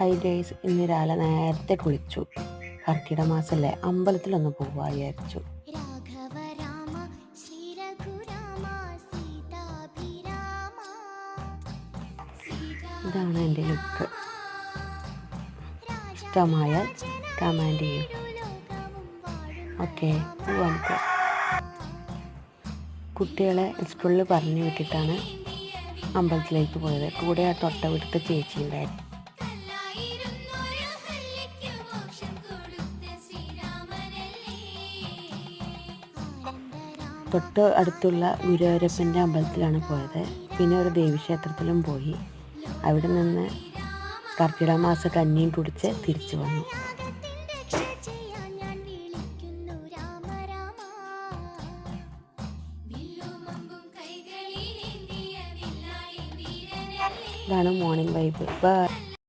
High guys, ഇന്ന് രാവിലെ നേരത്തെ കുളിച്ചു. കർക്കിടക മാസമല്ലേ, അമ്പലത്തിലൊന്ന് പോവാ വിചാരിച്ചു. ഇതാണ് എൻ്റെ ലുക്ക്. ഇഷ്ടമായാൽ കമൻറ്റ് ചെയ്യും. ഓക്കെ, പോവാൻ കുട്ടികളെ സ്കൂളിൽ പറഞ്ഞു വിട്ടിട്ടാണ് അമ്പലത്തിലേക്ക് പോയത്. കൂടെ ആ തൊട്ടവിടുത്തെ ചേച്ചി ഉണ്ടായിരുന്നു. തൊട്ട് അടുത്തുള്ള ഗുരുവായൂരപ്പൻ്റെ അമ്പലത്തിലാണ് പോയത്. പിന്നെ ഒരു ദേവീക്ഷേത്രത്തിലും പോയി. അവിടെ നിന്ന് കർക്കിടക മാസ കഞ്ഞിയും കുടിച്ച് തിരിച്ചു വന്നു. ഇതാണ് മോർണിംഗ് വൈബ്. ബൈ.